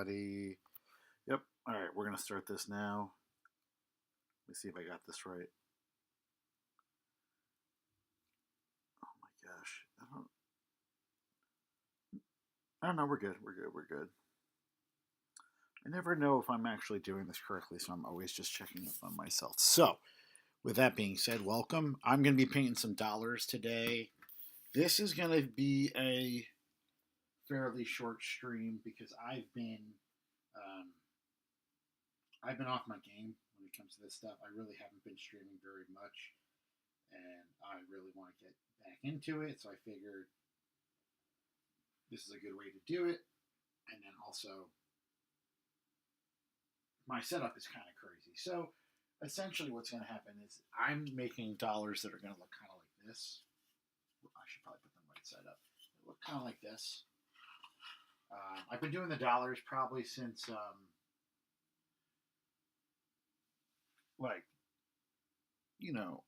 everybody. Yep. All right, we're gonna start this now. Let me see if I got this right. Oh my gosh, I don't know. We're good. We're good. We're good. I never know if I'm actually doing this correctly, so I'm always just checking up on myself. So, with that being said, welcome. I'm gonna be painting some dollars today. This is gonna be a fairly short stream because um, I've been off my game when it comes to this stuff. I really haven't been streaming very much, and I really want to get back into it. So I figured this is a good way to do it. And then also, my setup is kind of crazy. So essentially, what's going to happen is I'm making dollars that are going to look kind of like this. I should probably put them right side up. They look kind of like this. I've been doing the dollars probably since like you know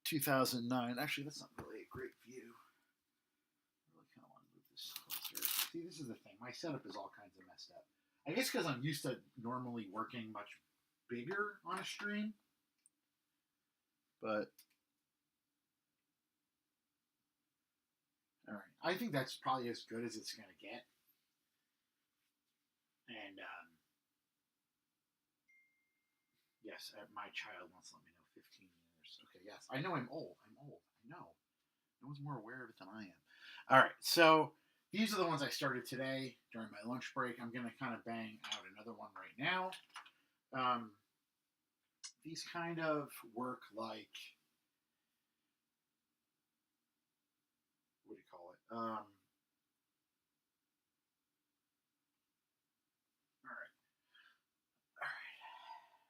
2009. Actually, that's not really a great view. I really kind of want to move this closer. See, this is the thing. My setup is all kinds of messed up. I guess because I'm used to normally working much bigger on a stream, but all right. I think that's probably as good as it's going to get. And yes, my child wants to let me know 15 years. Okay, yes. I know I'm old. I'm old. I know. No one's more aware of it than I am. All right. So these are the ones I started today during my lunch break. I'm going to kind of bang out another one right now. Um, these kind of work like, what do you call it? All right. All right.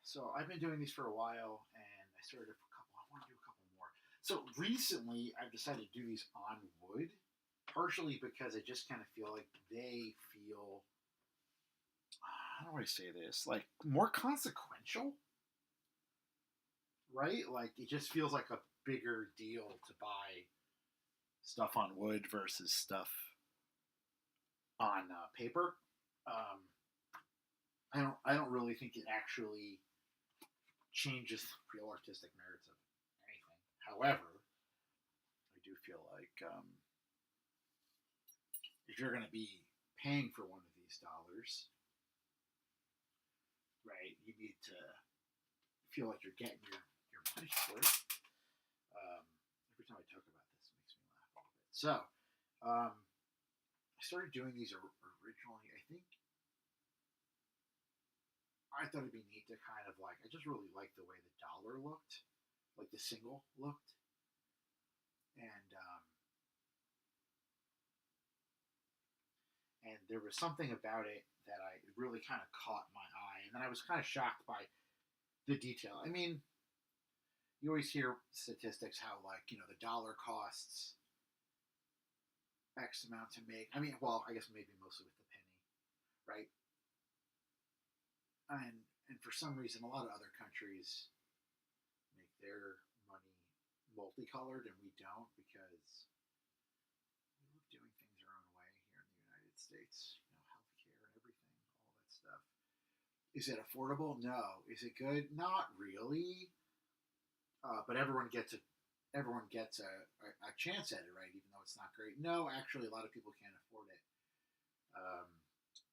So I've been doing these for a while, and I started a couple. I want to do a couple more. So recently, I've decided to do these on wood, partially because I just kind of feel like they feel. How do I say this? Like more consequential, right? Like it just feels like a bigger deal to buy stuff on wood versus stuff on paper. Um, I don't really think it actually changes real artistic merits of anything. However, I do feel like if you're going to be paying for one of these dollars, right, you need to feel like you're getting your money's worth. Um, every time I talk about this, it makes me laugh a little bit. So, I started doing these originally. I thought it'd be neat to kind of like. I just really liked the way the dollar looked, like the single looked, and and there was something about it that I really kind of caught my eye, and then I was kind of shocked by the detail. I mean, you always hear statistics how like the dollar costs X amount to make. I mean, well, I guess maybe mostly with the penny, right? And for some reason, a lot of other countries make their money multicolored, and we don't because we love doing things our own way here in the United States. Healthcare and everything, all that stuff. Is it affordable? No. Is it good? Not really. But everyone gets a chance at it, right? Even though it's not great. No, actually, a lot of people can't afford it. Um,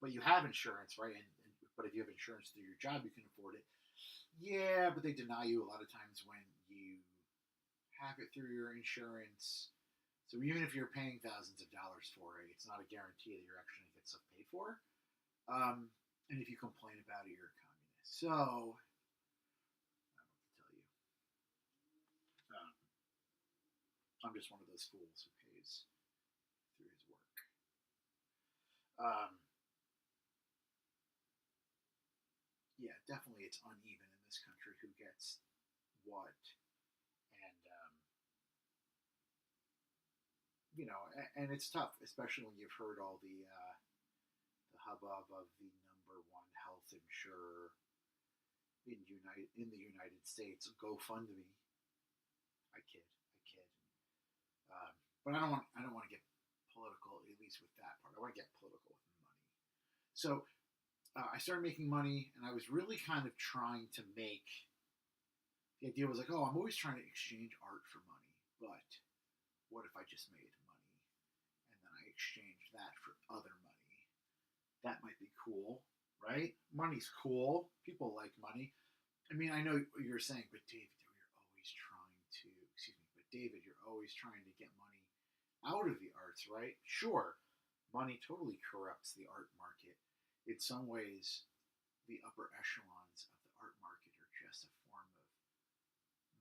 but you have insurance, right? But if you have insurance through your job, you can afford it. Yeah, but they deny you a lot of times when you have it through your insurance. So even if you're paying thousands of dollars for it, it's not a guarantee that you're actually going to get stuff paid for. And if you complain about it, you're a communist. So I don't know what to tell you. Um, I'm just one of those fools who pays through his work. Um, yeah, definitely it's uneven in this country who gets what, and and it's tough, especially when you've heard all the hubbub of the number one health insurer in the United States, GoFundMe. I kid. But I don't want to get political, at least with that part. I want to get political with money. So I started making money, and I was really kind of trying to make. The idea was like, oh, I'm always trying to exchange art for money, but what if I just made money and then I exchanged that for other money? That might be cool, right? Money's cool. People like money. I mean, I know what you're saying, but David, you're always trying to, excuse me, but David, you're always trying to get money out of the arts, right? Sure, money totally corrupts the art market. In some ways, the upper echelons of the art market are just a form of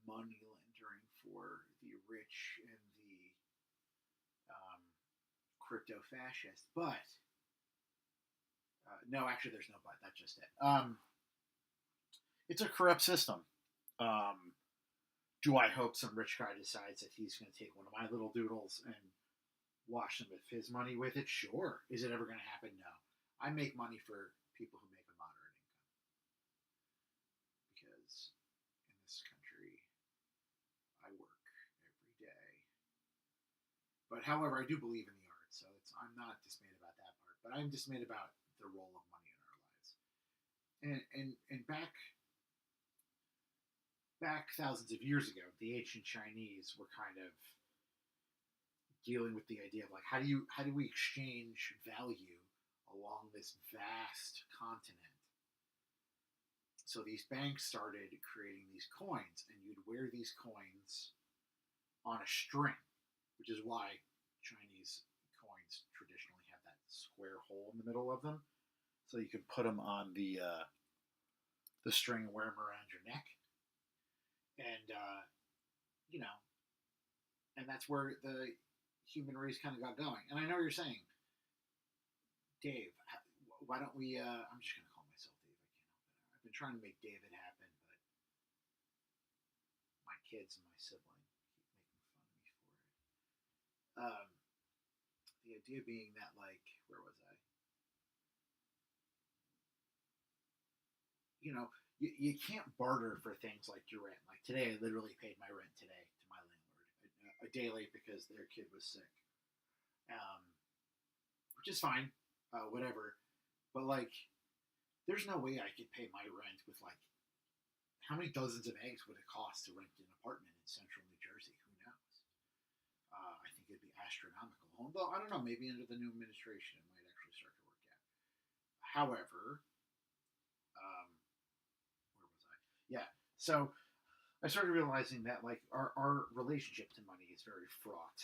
money laundering for the rich and the um, crypto fascists. But no, actually, there's no but. That's just it. It's a corrupt system. Um, do I hope some rich guy decides that he's going to take one of my little doodles and wash them with his money with it? Sure. Is it ever going to happen? No. I make money for people who make a moderate income because in this country, I work every day. But however, I do believe in the arts, so I'm not dismayed about that part. But I'm dismayed about the role of money in our lives. And back thousands of years ago, the ancient Chinese were kind of dealing with the idea of like how do we exchange value along this vast continent. So these banks started creating these coins, and you'd wear these coins on a string, which is why Chinese coins traditionally have that square hole in the middle of them, so you can put them on the string and wear them around your neck, and you know, and that's where the human race kind of got going. And I know you're saying, Dave, why don't we? I'm just gonna call myself Dave. I can't help it. I've been trying to make David happen, but my kids and my sibling keep making fun of me for it. The idea being that, like, where was I? You know, you can't barter for things like your rent. Like today, I literally paid my rent today to my landlord a day late because their kid was sick, um, which is fine, whatever. But like, there's no way I could pay my rent with like how many dozens of eggs would it cost to rent an apartment in central New Jersey? Who knows? I think it'd be astronomical. Although I don't know, maybe under the new administration it might actually start to work out. However, where was I? Yeah. So I started realizing that like our relationship to money is very fraught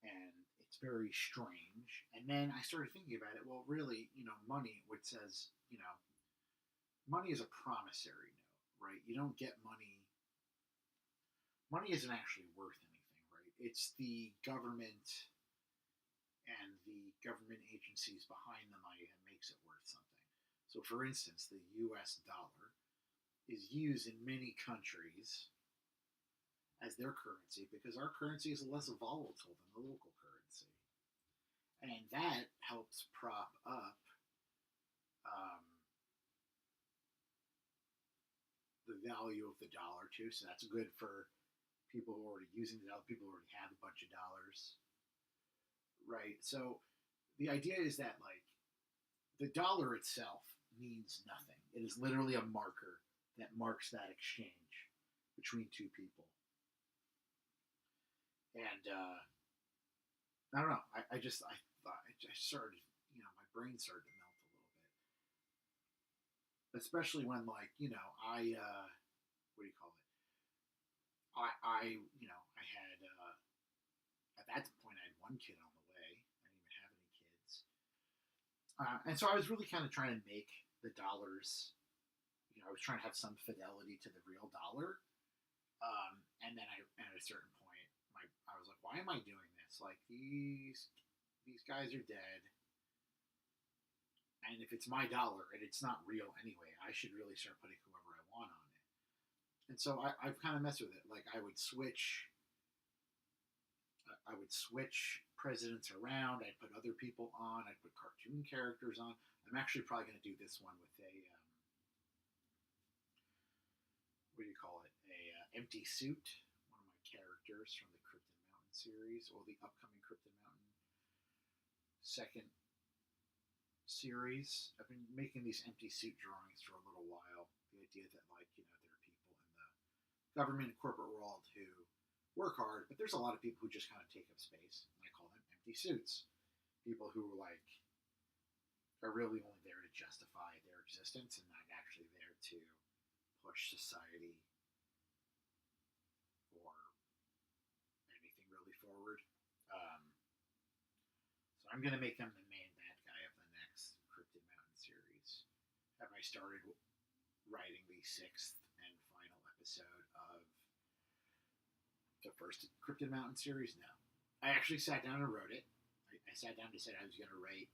and it's very strange. And then I started thinking about it. Well, really, money, which says, money is a promissory note, right? You don't get money. Money isn't actually worth anything, right? It's the government and the government agencies behind the money that makes it worth something. So, for instance, the US dollar is used in many countries as their currency because our currency is less volatile than the local currency. And that helps prop up um, the value of the dollar too. So that's good for people who are already using the dollar, people who already have a bunch of dollars, right? So the idea is that like the dollar itself means nothing. It is literally a marker that marks that exchange between two people. And I don't know. I just I thought I started, my brain started to melt a little bit, especially when like I what do you call it? I had at that point I had one kid on the way. I didn't even have any kids, and so I was really kind of trying to make the dollars. I was trying to have some fidelity to the real dollar, and then at a certain point, I was like, why am I doing this? Like these guys are dead, and if it's my dollar and it's not real anyway, I should really start putting whoever I want on it. And so I've kind of messed with it. Like I would switch presidents around. I'd put other people on. I'd put cartoon characters on. I'm actually probably going to do this one with a what do you call it? A empty suit. One of my characters from the Cryptid Mountain series or the upcoming Cryptid Mountain. second series. I've been making these empty suit drawings for a little while. The idea that, like, there are people in the government and corporate world who work hard, but there's a lot of people who just kind of take up space, and I call them empty suits. People who, like, are really only there to justify their existence and not actually there to push society or anything really forward. Um, so I'm going to make them the main bad guy of the next Cryptid Mountain series. Have I started writing the sixth and final episode of the first Cryptid Mountain series? No. I actually sat down and wrote it. I sat down and decided I was going to write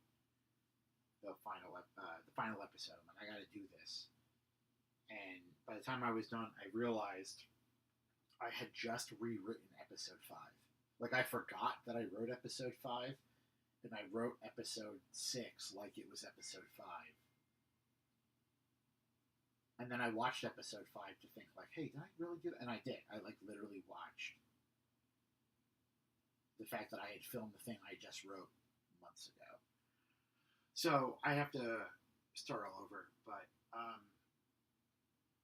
the final episode. I'm like, I got to do this. And by the time I was done, I realized I had just rewritten episode 5. Like, I forgot that I wrote episode 5, and I wrote episode 6 like it was episode 5. And then I watched episode 5 to think, like, hey, did I really do that? And I did. I, like, literally watched the fact that I had filmed the thing I just wrote months ago. So I have to start all over, but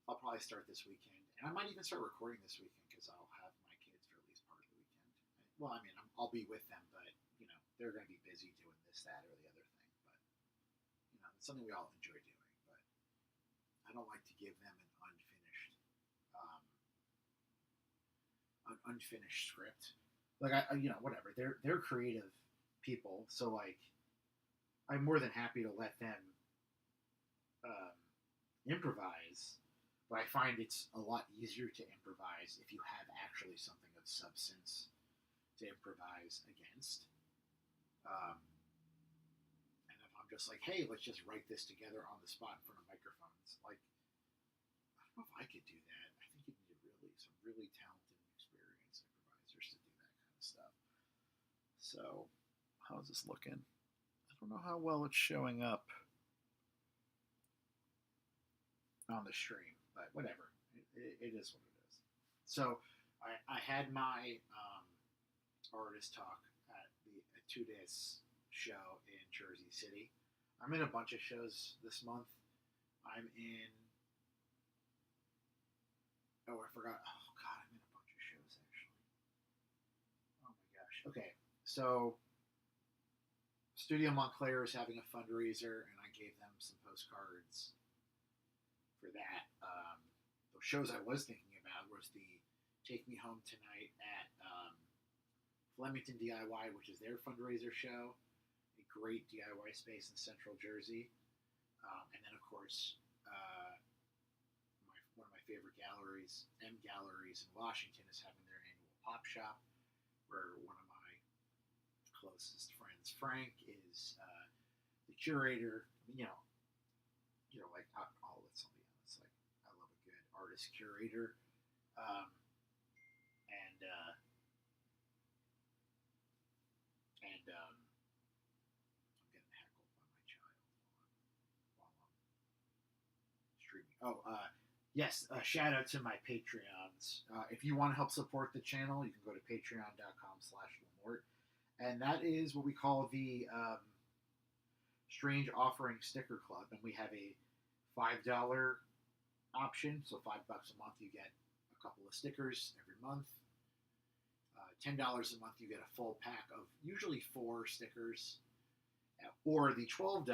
I'll probably start this weekend. And I might even start recording this weekend because I'll have my kids for at least part of the weekend. Well, I mean, I'll be with them, but, they're going to be busy doing this, that, or the other thing. But, it's something we all enjoy doing. But I don't like to give them an unfinished script. Like, whatever. They're creative people, so, like, I'm more than happy to let them improvise, but I find it's a lot easier to improvise if you have actually something of substance to improvise against. And if I'm just like, hey, let's just write this together on the spot in front of microphones, like, I don't know if I could do that. I think you need some really talented and experienced improvisers to do that kind of stuff. So, how's this looking? I don't know how well it's showing up on the stream, but whatever. It is what it is. So I had my artist talk at a 2 days show in Jersey City. I'm in a bunch of shows this month. I'm in. Oh, I forgot. Oh God, I'm in a bunch of shows actually. Oh my gosh. Okay, so Studio Montclair is having a fundraiser, and I gave them some postcards for that. The shows I was thinking about was the Take Me Home Tonight at Flemington DIY, which is their fundraiser show, a great DIY space in Central Jersey. And then, of course, one of my favorite galleries, M Galleries in Washington, is having their annual pop shop, where one of my closest friends, Frank, is the curator. Like, let's be honest, like, I love a good artist curator, and I'm getting heckled by my child while I'm streaming. Yes, shout out to my Patreons. If you want to help support the channel, you can go to patreon.com/LaMorte. And that is what we call the Strange Offering Sticker Club. And we have a $5 option. So $5 a month, you get a couple of stickers every month. $10 a month, you get a full pack of usually 4 stickers. Or the $12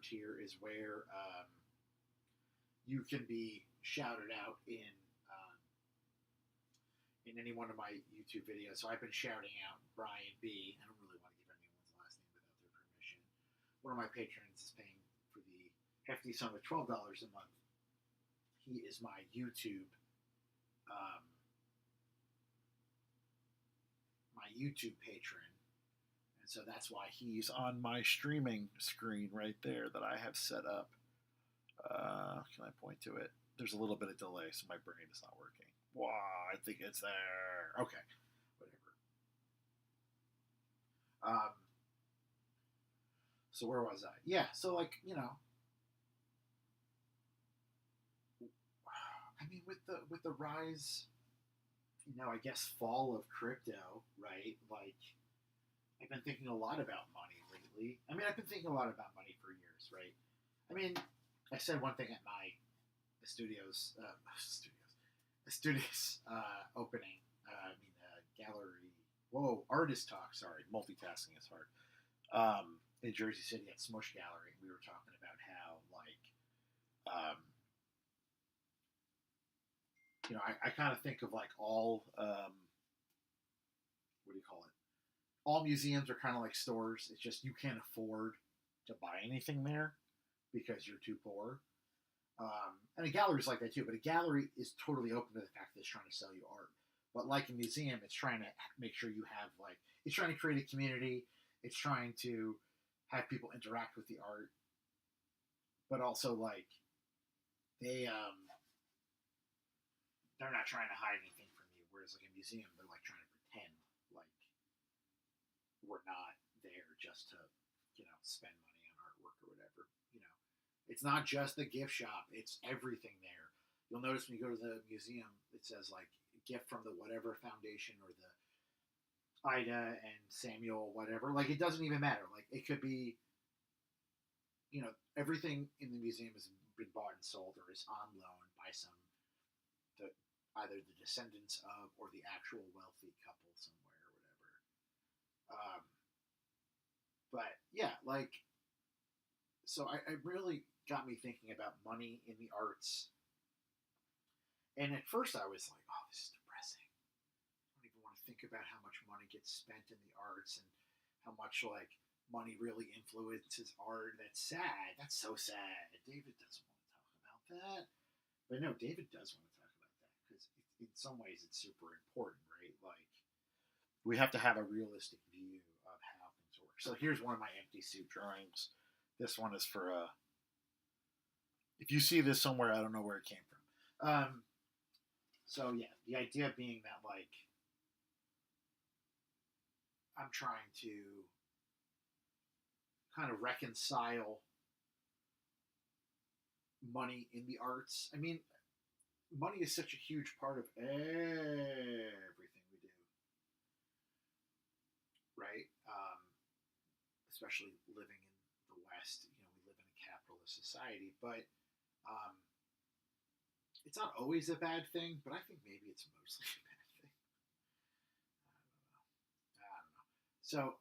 tier is where you can be shouted out in any one of my YouTube videos. So I've been shouting out Brian B. I don't really want to give anyone's last name without their permission. One of my patrons is paying for the hefty sum of $12 a month. He is my YouTube patron. And so that's why he's on my streaming screen right there that I have set up. Can I point to it? There's a little bit of delay, so my brain is not working. Wow, I think it's there. Okay, whatever. So where was I? Yeah, so, like, I mean, with the rise, I guess, fall of crypto, right? Like, I've been thinking a lot about money lately. I mean, I've been thinking a lot about money for years, right? I mean, I said one thing at my studios opening. Gallery. Whoa, artist talk. Sorry, multitasking is hard. In Jersey City at Smush Gallery, we were talking about how I kind of think of like all what do you call it? All museums are kind of like stores. It's just you can't afford to buy anything there because you're too poor. And a gallery is like that too, but a gallery is totally open to the fact that it's trying to sell you art. But like a museum, it's trying to make sure you have like it's trying to create a community. It's trying to have people interact with the art, but also like they they're not trying to hide anything from you. Whereas like a museum, they're like trying to pretend like we're not there just to spend money on artwork or whatever. It's not just the gift shop; it's everything there. You'll notice when you go to the museum, it says like gift from the whatever foundation or the Ida and Samuel whatever. Like it doesn't even matter. Like it could be everything in the museum has been bought and sold or is on loan by the either the descendants of or the actual wealthy couple somewhere or whatever. But yeah, like so I really got me thinking about money in the arts. And at first I was like, oh, this is depressing. I don't even want to think about how much money gets spent in the arts and how much like money really influences art. That's sad. That's so sad. David doesn't want to talk about that. But no, David does want to talk about that because in some ways it's super important, right? Like we have to have a realistic view of how things work. So here's one of my empty suit drawings. This one is for if you see this somewhere, I don't know where it came from. So yeah, the idea being that like I'm trying to kind of reconcile money in the arts. I mean, money is such a huge part of everything we do, right? Especially living in the West, we live in a capitalist society, but um, it's not always a bad thing. But I think maybe it's mostly a bad thing. I don't know. So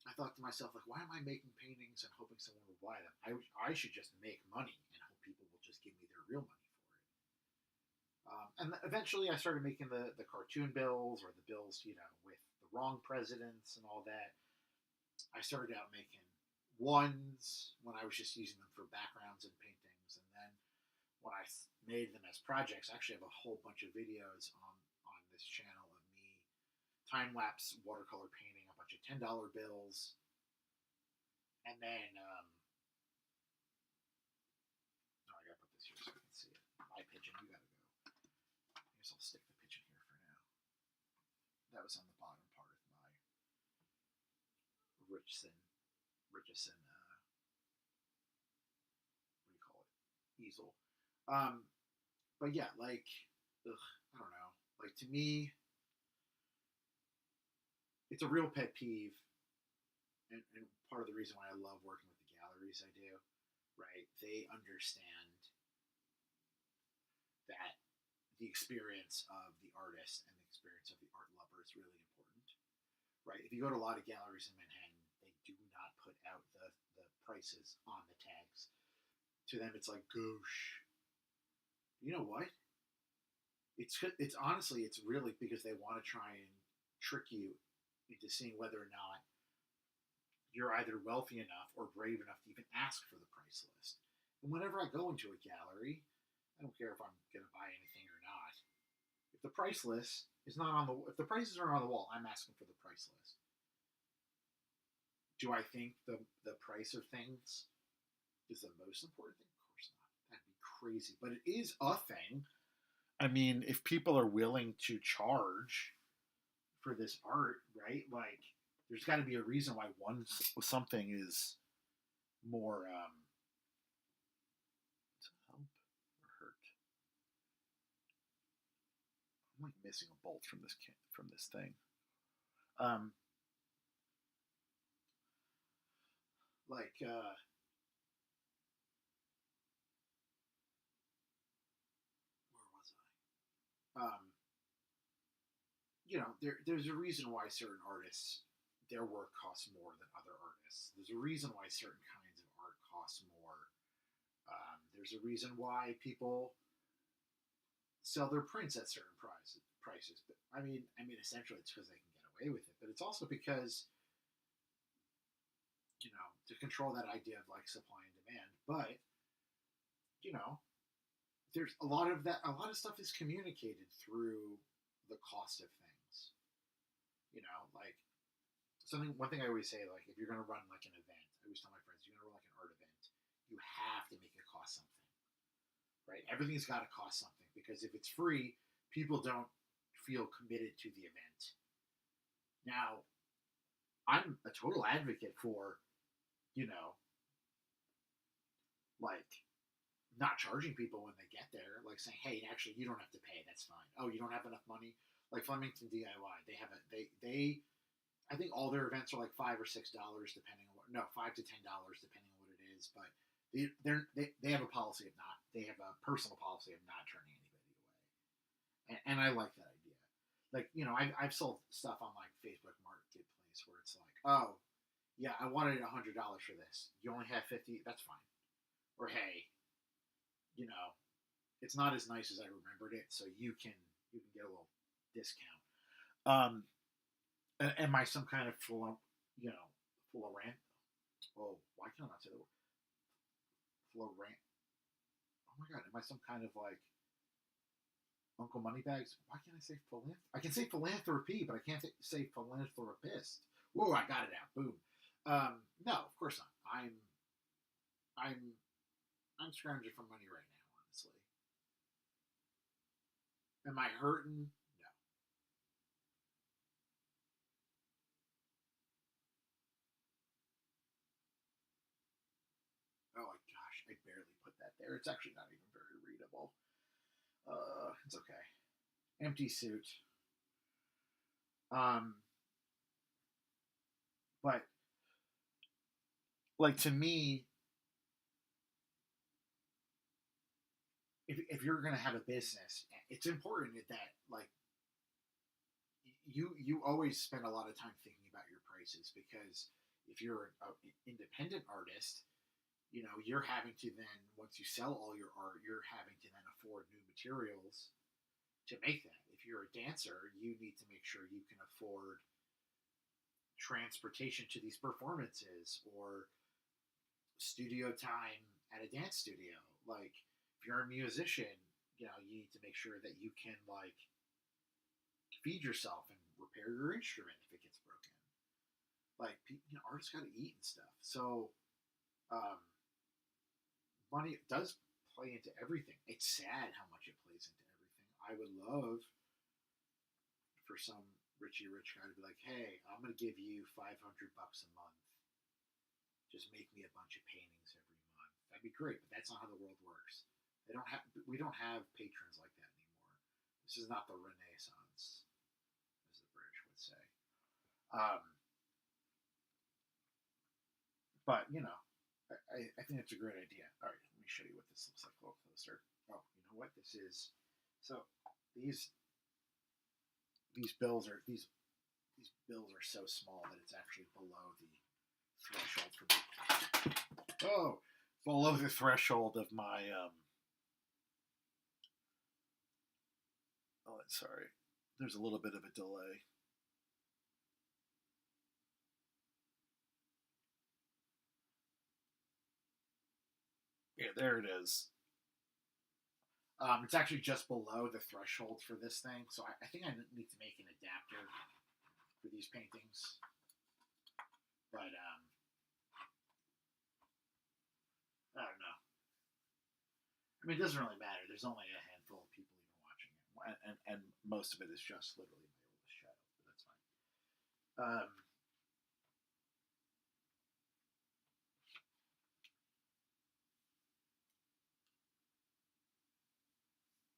I thought to myself, like, why am I making paintings and hoping someone will buy them? I should just make money and hope people will just give me their real money for it. And eventually I started making the cartoon bills or the bills, with the wrong presidents and all that. I started out making ones when I was just using them for backgrounds and paintings. And then when I made them as projects, I actually have a whole bunch of videos on this channel of me time-lapse watercolor painting a bunch of $10 bills. And then, no, I gotta put this here so you can see it. My pigeon, you gotta go. I guess I'll stick the pigeon here for now. That was on the bottom part of my Richardson, what do you call it? Easel. But yeah, like, I don't know. Like to me, it's a real pet peeve, and part of the reason why I love working with the galleries I do, right? They understand that the experience of the artist and the experience of the art lover is really important, right? If you go to a lot of galleries in Manhattan, they do not put out the prices on the tags. To them, it's like gauche. You know what? It's honestly, it's really because they want to try and trick you into seeing whether or not you're either wealthy enough or brave enough to even ask for the price list. And whenever I go into a gallery, I don't care if I'm going to buy anything or not. If the price list is not on the, if the prices are on the wall, I'm asking for the price list. Do I think the price of things is the most important thing? Of course not. That'd be crazy. But it is a thing. I mean, if people are willing to charge for this art, right? Like, there's got to be a reason why something is more help or hurt. I'm like missing a bolt from this thing. Like, where was I? There's a reason why certain artists, their work costs more than other artists. There's a reason why certain kinds of art cost more. There's a reason why people sell their prints at certain prices. But essentially, it's because they can get away with it. But it's also because to control that idea of like supply and demand. But you know, there's a lot of that. A lot of stuff is communicated through the cost of things. Like something. One thing I always say, like if you're going to run like an event, I always tell my friends, you're going to run like an art event, you have to make it cost something, right? Everything's got to cost something because if it's free, people don't feel committed to the event. Now, I'm a total advocate for, you know, like not charging people when they get there, like saying, "Hey, actually, you don't have to pay. That's fine." Oh, you don't have enough money? Like Flemington DIY, they have a they. I think all their events are like $5 or $6, depending on what. No, $5 to $10, depending on what it is. But they have a policy of not. They have a personal policy of not turning anybody away, and I like that idea. Like I've sold stuff on like Facebook Marketplace where it's like, oh yeah, I wanted $100 for this. You only have 50. That's fine. Or hey, you know, it's not as nice as I remembered it, so you can get a little discount. Um, am I some kind of full of rant? Oh, why can I not say the word full of rant? Oh my god, am I some kind of like Uncle Moneybags? Why can't I say philanthropy? I can say philanthropy, but I can't say philanthropist. Whoa, I got it out. Boom. No, of course not. I'm I'm scrounging for money right now. Honestly, am I hurting? No. Oh my gosh, I barely put that there. It's actually not even very readable. It's okay. Empty suit. Um, but like to me, if you're gonna have a business, it's important that like you always spend a lot of time thinking about your prices because if you're an independent artist, you're having to then once you sell all your art, you're having to then afford new materials to make that. If you're a dancer, you need to make sure you can afford transportation to these performances or studio time at a dance studio. Like if you're a musician, you need to make sure that you can like feed yourself and repair your instrument if it gets broken. Like artists got to eat and stuff. So um, money does play into everything. It's sad how much it plays into everything. I would love for some Richie Rich guy to be like, "Hey, I'm gonna give you $500 a month. Just make me a bunch of paintings every month." That'd be great, but that's not how the world works. We don't have patrons like that anymore. This is not the Renaissance, as the British would say. Um, but I think it's a great idea. All right, let me show you what this looks like a little closer. Oh, you know what this is? So these these bills are so small that it's actually below the threshold for me. Oh, below the threshold of my oh, sorry. There's a little bit of a delay. Yeah, there it is. It's actually just below the threshold for this thing, so I think I need to make an adapter for these paintings. But I don't know. I mean, it doesn't really matter. There's only a handful of people even watching it, and most of it is just literally my oldest shadow. But that's fine.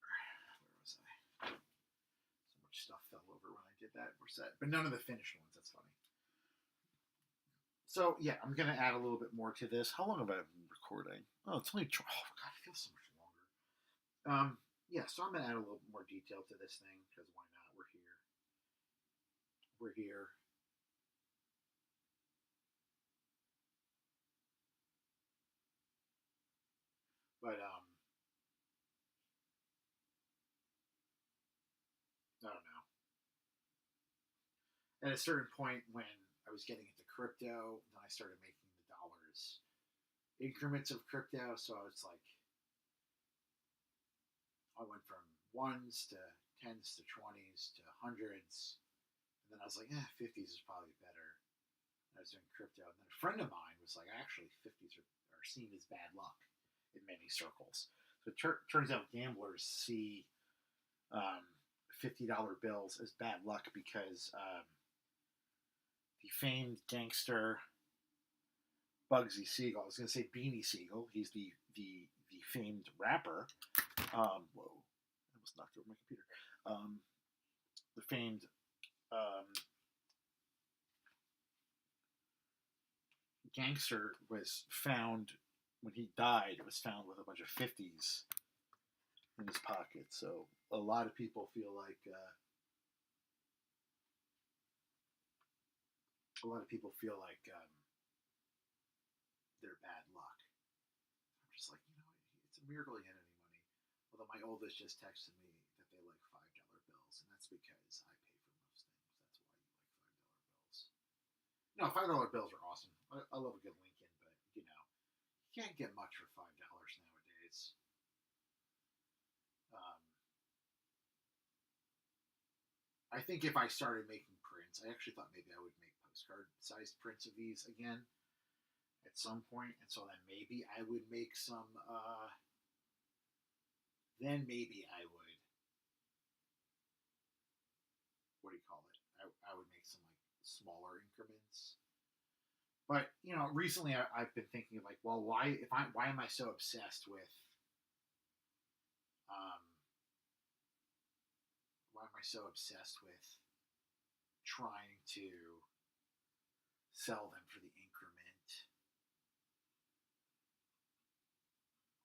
Where was I? So much stuff fell over when I did that. We're set, but none of the finished ones. That's funny. So yeah, I'm gonna add a little bit more to this. How long have I been recording? Oh, it's only. Oh god, it feels so much longer. Yeah, so I'm gonna add a little more detail to this thing because why not? We're here. We're here. But I don't know. At a certain point, when I was getting into crypto, then I started making the dollars increments of crypto. So I was like, I went from ones to tens to twenties to hundreds, and then I was like, fifties is probably better. And I was doing crypto, and then a friend of mine was like, actually, fifties are seen as bad luck in many circles. So it turns out gamblers see um, $50 bills as bad luck because the famed gangster Bugsy Siegel. I was going to say Beanie Siegel. He's the famed rapper. Whoa, I almost knocked over my computer. The famed gangster was found when he died. It was found with a bunch of 50s in his pocket. So a lot of people feel like they're bad luck. I'm just like, it's a miracle he had any money. Although my oldest just texted me that they like $5 bills, and that's because I pay for most things. That's why you like $5 bills. No, $5 bills are awesome. I love a good Lincoln, but you can't get much for $5 nowadays. Um, I think if I started making prints, I actually thought maybe I would make postcard-sized prints of these again at some point, and so then maybe I would make some. Then maybe I would. What do you call it? I would make some like smaller increments. But recently I've been thinking like, well, why am I so obsessed with um, trying to sell them for the increment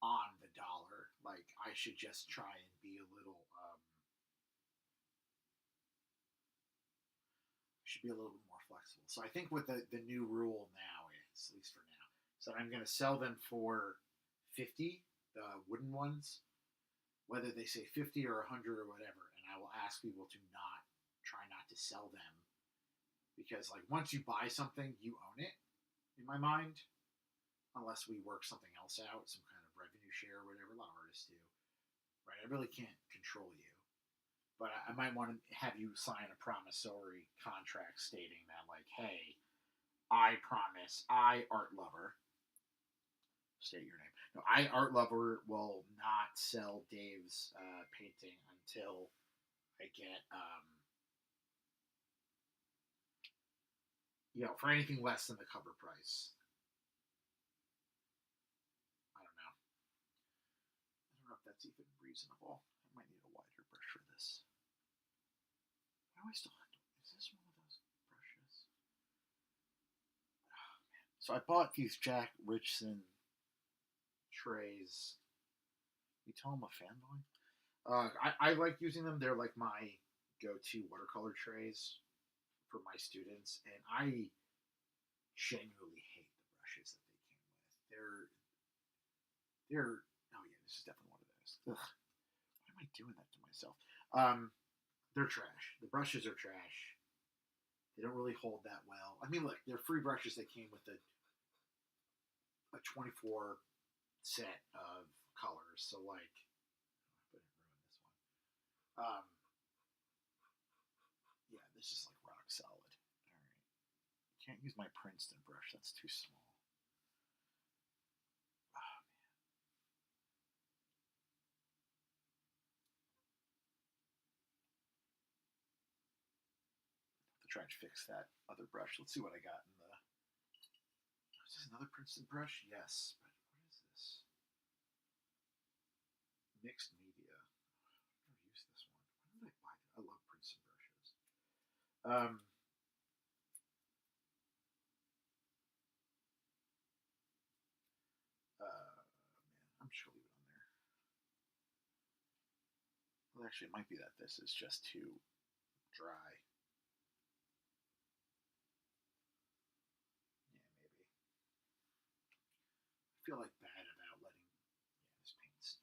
on the dollar? Like I should just try and be a little should be a little bit more flexible. So I think what the new rule now is, at least for now, so I'm going to sell them for 50, the wooden ones, whether they say 50 or 100 or whatever, and I will ask people to not try not to sell them because like once you buy something, you own it in my mind, unless we work something else out, some kind of revenue share or whatever. A lot of artists do, right? I really can't control you. But I might want to have you sign a promissory contract stating that, like, hey, I promise, I, Art Lover, state your name. No, I, Art Lover, will not sell Dave's painting until I get, for anything less than the cover price. I don't know. I don't know if that's even reasonable. I might need a wider brush for this. Why do I still have to? Is this one of those brushes? Oh, man. So I bought these Jack Richson trays. You tell them a fanboy? I like using them. They're like my go-to watercolor trays for my students, and I genuinely hate the brushes that they came with. They're oh yeah, this is definitely one of those. Ugh, why am I doing that to myself? They're trash. The brushes are trash. They don't really hold that well. I mean, look, they're free brushes that came with a 24 set of colors. So like, I didn't ruin this one. Yeah, this is like rock solid. All right, can't use my Princeton brush. That's too small. Oh, to try and fix that other brush. Let's see what I got in the. Is this another Princeton brush? Yes, but what is this? Mixed media. I've never used this one. When did I buy that? I love Princeton brushes. Um, Actually, it might be that this is just too dry. Yeah, maybe. I feel like bad about letting this paint's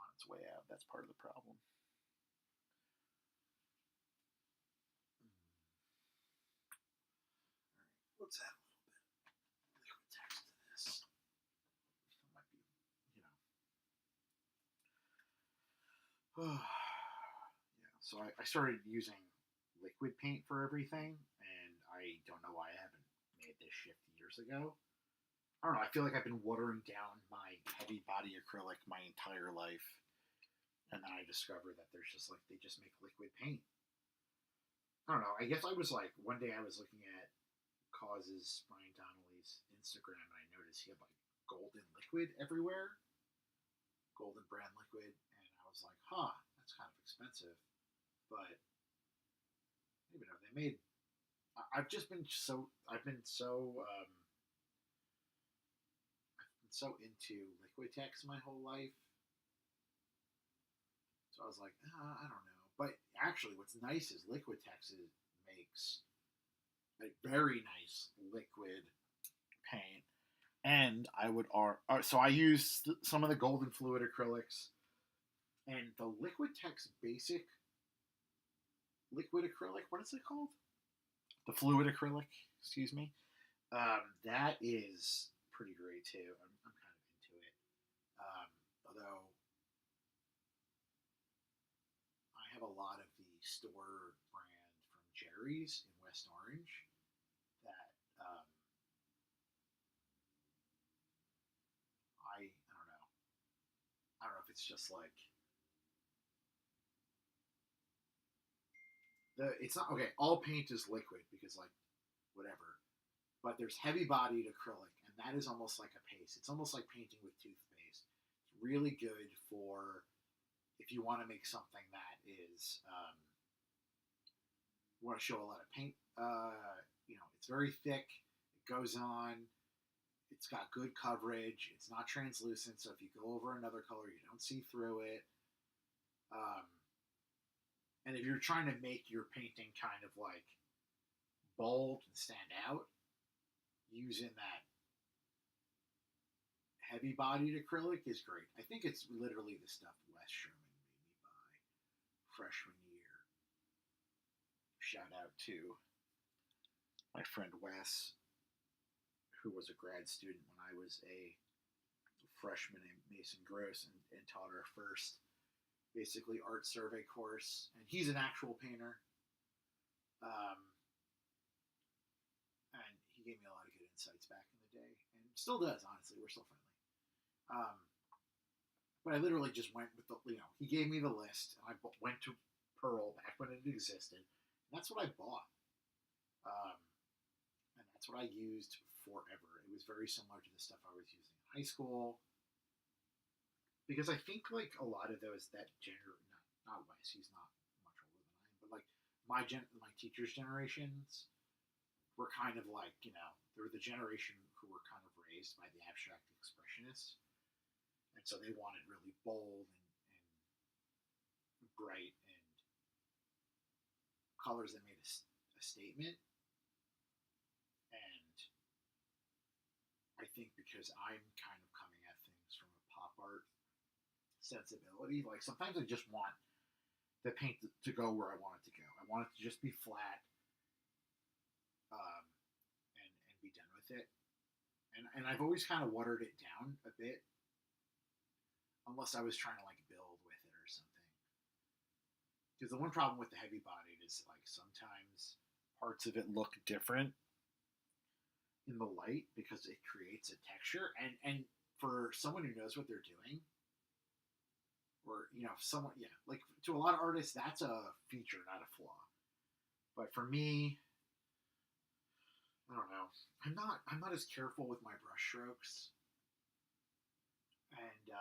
on its way out. That's part of the problem. All right, let's add a little bit of liquid text to this. That might be, yeah. So I started using liquid paint for everything, and I don't know why I haven't made this shift years ago. I don't know. I feel like I've been watering down my heavy body acrylic my entire life, and then I discovered that there's just like they just make liquid paint. I don't know. I guess I was like one day I was looking at Cause's Brian Donnelly's Instagram, and I noticed he had like golden liquid everywhere, golden brand liquid, and I was like, huh, that's kind of expensive, but maybe no, they made. I've just been so I've been so into Liquitex my whole life. So I was like, I don't know. But actually, what's nice is Liquitex makes a very nice liquid paint. And I would so I use some of the golden fluid acrylics, and the Liquitex basic liquid acrylic. What is it called? The fluid acrylic. Excuse me. That is pretty great too. I'm kind of into it. Although I have a lot of the store brand from Jerry's in West Orange that I don't know. I don't know if it's just like it's not okay. All paint is liquid because like whatever, but there's heavy bodied acrylic, and that is almost like a paste. It's almost like painting with toothpaste. It's really good for if you want to make something that is you want to show a lot of paint. It's very thick. It goes on. It's got good coverage. It's not translucent, so if you go over another color, you don't see through it. Um, and if you're trying to make your painting kind of like bold and stand out, using that heavy-bodied acrylic is great. I think it's literally the stuff Wes Sherman made me buy freshman year. Shout out to my friend Wes, who was a grad student when I was a freshman in Mason Gross and taught our first basically art survey course. And he's an actual painter. And he gave me a lot of good insights back in the day, and still does. Honestly, we're still friendly. But I literally just went with he gave me the list, and I went to Pearl back when it existed, and that's what I bought. And that's what I used forever. It was very similar to the stuff I was using in high school, because I think like a lot of those that not Wes, he's not much older than I am, but like my teachers' generations were kind of like they were the generation who were kind of raised by the abstract expressionists, and so they wanted really bold and bright and colors that made a statement. And I think because I'm kind of coming at things from a pop art sensibility, like sometimes I just want the paint to go where I want it to go. I want it to just be flat, and be done with it. And I've always kind of watered it down a bit, unless I was trying to like build with it or something. Because the one problem with the heavy bodied is like sometimes parts of it look different in the light because it creates a texture, and for someone who knows what they're doing, or someone, yeah, like to a lot of artists that's a feature, not a flaw. But for me, I don't know. I'm not as careful with my brush strokes, and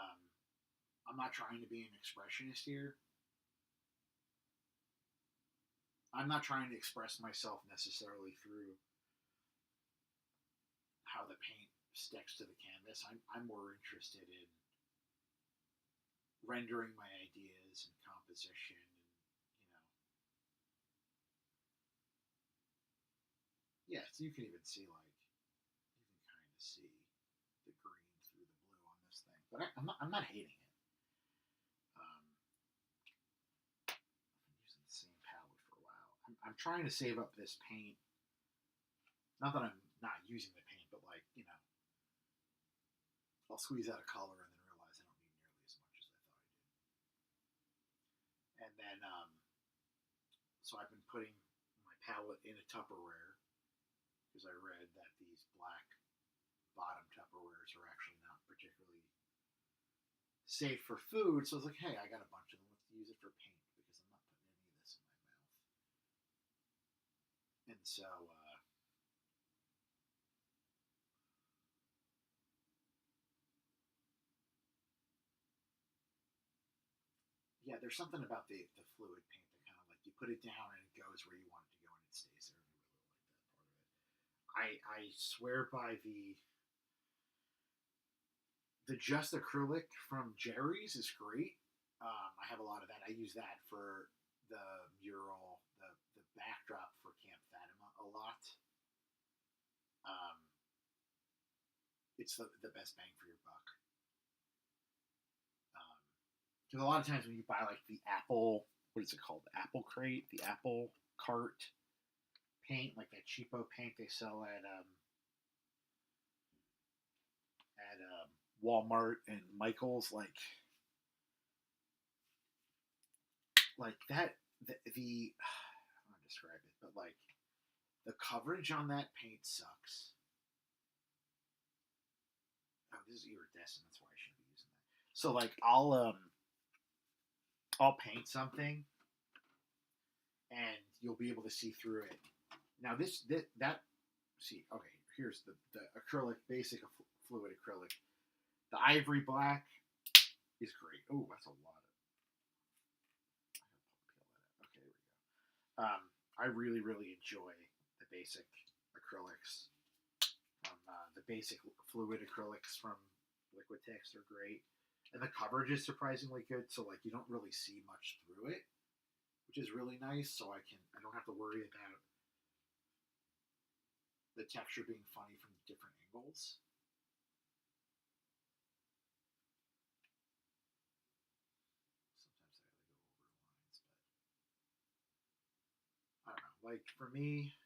I'm not trying to be an expressionist here. I'm not trying to express myself necessarily through how the paint sticks to the canvas. I'm more interested in rendering my ideas and composition, and yeah. So you can even see you can kind of see the green through the blue on this thing, but I'm not hating it. I've been using the same palette for a while. I'm trying to save up this paint. Not that I'm not using the paint, but I'll squeeze out a color and then realize I don't need nearly as much as I thought I did. And then, so I've been putting my palette in a Tupperware because I read that these black bottom Tupperwares are actually not particularly safe for food. So I was like, hey, I got a bunch of them. Let's use it for paint because I'm not putting any of this in my mouth. And so, yeah, there's something about the fluid paint that kind of you put it down and it goes where you want it to go and it stays there. And I really like that part of it. I swear by the Just Acrylic from Jerry's is great. I have a lot of that. I use that for the mural, the backdrop for Camp Fatima a lot. Um, it's the best bang for your buck. Because a lot of times when you buy the Apple, what is it called? The Apple Crate, the Apple Cart paint, like that cheapo paint they sell at Walmart and Michaels, like that. The I don't know how to describe it, but the coverage on that paint sucks. Oh, this is iridescent. That's why I shouldn't be using that. So I'll paint something and you'll be able to see through it. Now that see, okay, here's the acrylic, basic fluid acrylic. The ivory black is great. Oh, that's a lot of. Okay, there we go. I really really enjoy the basic acrylics from the basic fluid acrylics from Liquitex. They're great, and the coverage is surprisingly good. So you don't really see much through it, which is really nice. So I don't have to worry about the texture being funny from different angles. Sometimes I gotta go over lines, but I don't know. For me, I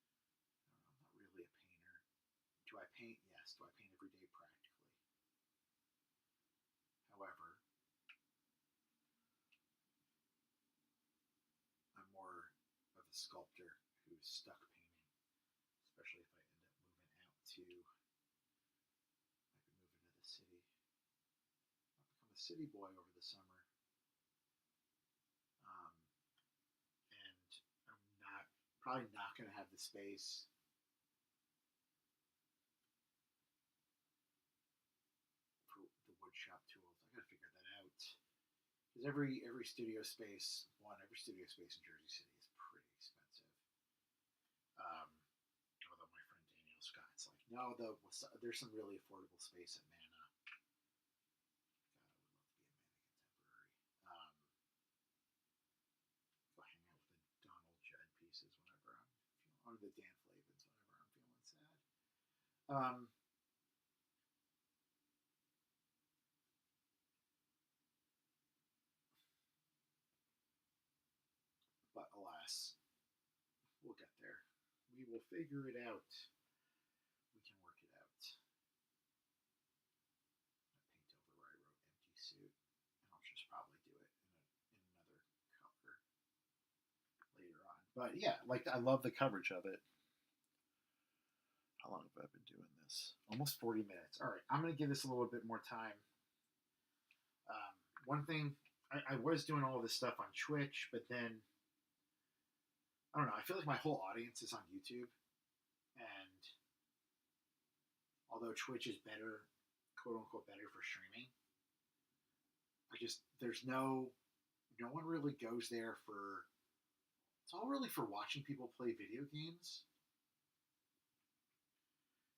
don't know, I'm not really a painter. Do I paint? Yes. Do I paint every day? Practically. However, I'm more of a sculptor who's stuck painting, especially if I end up moving out to, might be moving to the city. I'll become a city boy over the summer. Um, and I'm probably not going to have the space for the wood shop tools. I got to figure that out. Because every studio space in Jersey City is pretty expensive. Um, Although my friend Daniel Scott's like, no, there's some really affordable space at Mana. God, I would love to be a Mana contemporary. Go hang out with the Donald Judd pieces whenever I'm feeling, or the Dan Flavins whenever I'm feeling sad. But alas, we'll get there. We will figure it out. We can work it out. I paint over where I wrote empty suit, and I'll just probably do it in another color later on. But yeah, I love the coverage of it. How long have I been doing this? Almost 40 minutes. All right, I'm gonna give this a little bit more time. One thing, I was doing all this stuff on Twitch, but then I don't know. I feel like my whole audience is on YouTube, and although Twitch is better, quote unquote, better for streaming, there's no one really goes there for. It's all really for watching people play video games,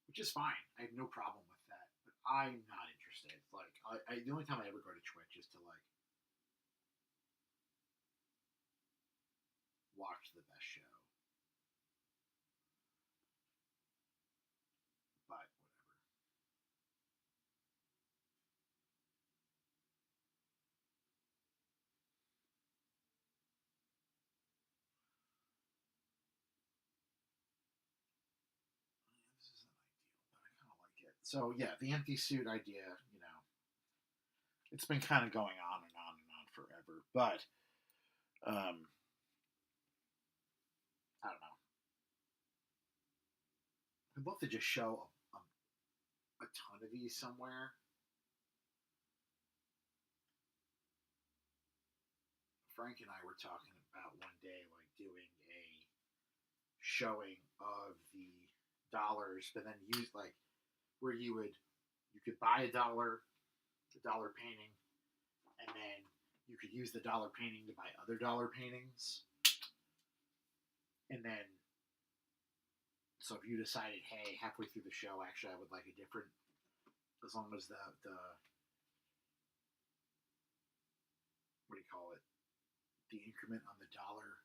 which is fine. I have no problem with that, but I'm not interested. The only time I ever go to Twitch watch the best show. But whatever. This isn't ideal, but I kind of like it. So yeah, the empty suit idea, it's been kind of going on and on and on forever. But I don't know. I'd love to just show a ton of these somewhere. Frank and I were talking about one day, like doing a showing of the dollars, but then use like where you could buy the dollar painting, and then you could use the dollar painting to buy other dollar paintings, and then so if you decided, hey, halfway through the show, actually, I would like a different, as long as the what do you call it, the increment on the dollar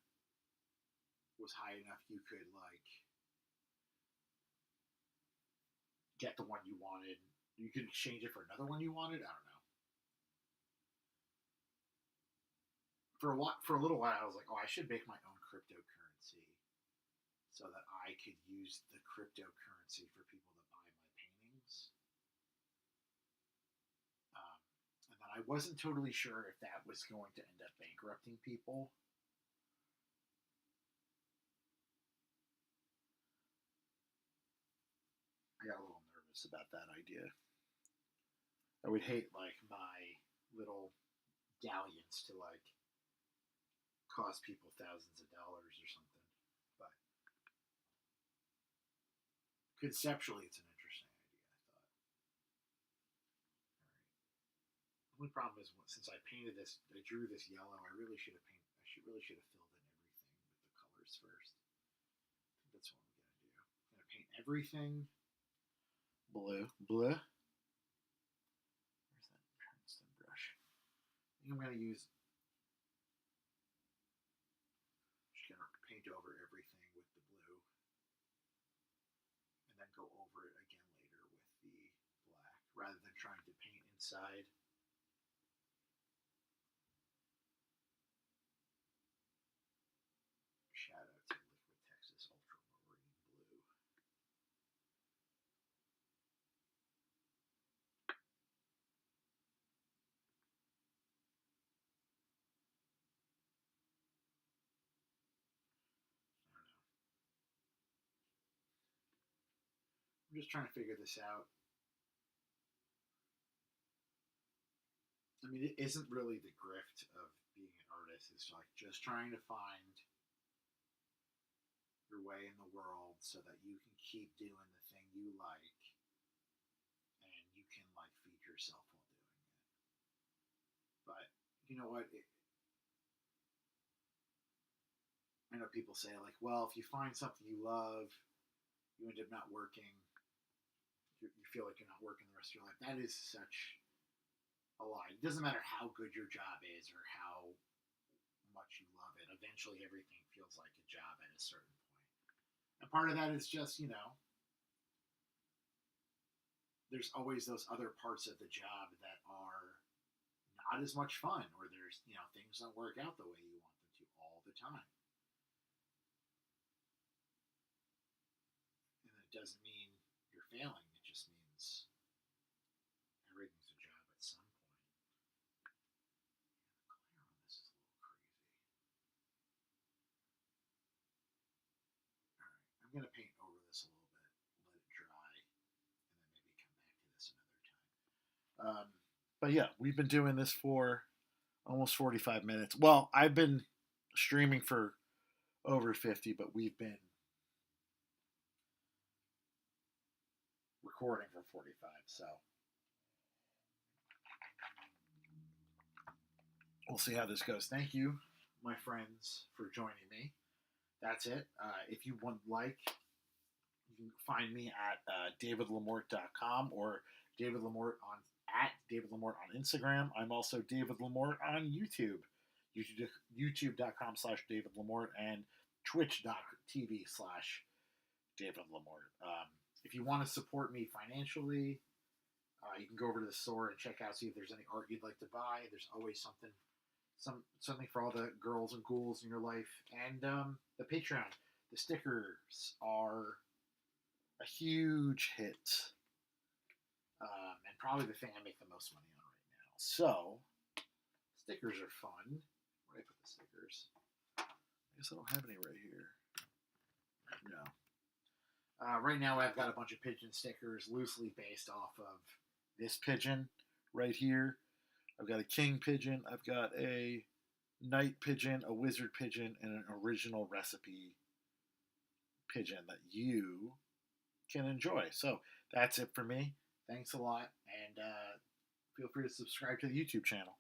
was high enough, you could like get the one you wanted. You could exchange it for another one you wanted. I don't know. For a little while, I was like, oh, I should make my own cryptocurrency so that I could use the cryptocurrency for people to buy my paintings. And then I wasn't totally sure if that was going to end up bankrupting people. I got a little nervous about that idea. I would hate like my little galleons to like cost people thousands of dollars or something. But conceptually, it's an interesting idea. I thought. All right. The only problem is since I painted this, I drew this yellow. I really should have painted. I really should have filled in everything with the colors first. I think that's what I'm gonna do. I'm gonna paint everything blue. Blue. Where's that Princeton brush? I think I'm gonna use. Just gonna paint over everything with the blue, and then go over it again later with the black, rather than trying to paint inside. Shout out to Liquid Texas Ultramarine Blue. I don't know. I'm just trying to figure this out. I mean, it isn't really the grift of being an artist. It's like just trying to find your way in the world so that you can keep doing the thing you like and you can like feed yourself while doing it. But you know what? I know people say like, well, if you find something you love, you end up not working. You feel like you're not working the rest of your life. That is such a lie. It doesn't matter how good your job is or how much you love it. Eventually, everything feels like a job at a certain point. And part of that is just, there's always those other parts of the job that are not as much fun, or there's, things don't work out the way you want them to all the time. And it doesn't mean you're failing. It just means everything's a job at some point. The glare on this is a little crazy. All right, I'm going to paint over this a little bit, let it dry, and then maybe come back to this another time. But yeah, we've been doing this for almost 45 minutes. Well, I've been streaming for over 50, but we've been recording for 45. So we'll see how this goes. Thank you, my friends, for joining me. That's it. If you would like, you can find me at davidlamorte.com or David LaMorte at David LaMorte on Instagram. I'm also David LaMorte on YouTube. YouTube.com/David LaMorte, and Twitch.tv/David LaMorte. If you want to support me financially, you can go over to the store and check out, see if there's any art you'd like to buy. There's always something for all the girls and ghouls in your life. And the Patreon, the stickers are a huge hit, and probably the thing I make the most money on right now. So, stickers are fun. Where do I put the stickers? I guess I don't have any right here. No. Right now I've got a bunch of pigeon stickers loosely based off of this pigeon right here. I've got a king pigeon, I've got a knight pigeon, a wizard pigeon, and an original recipe pigeon that you can enjoy. So that's it for me. Thanks a lot, and feel free to subscribe to the YouTube channel.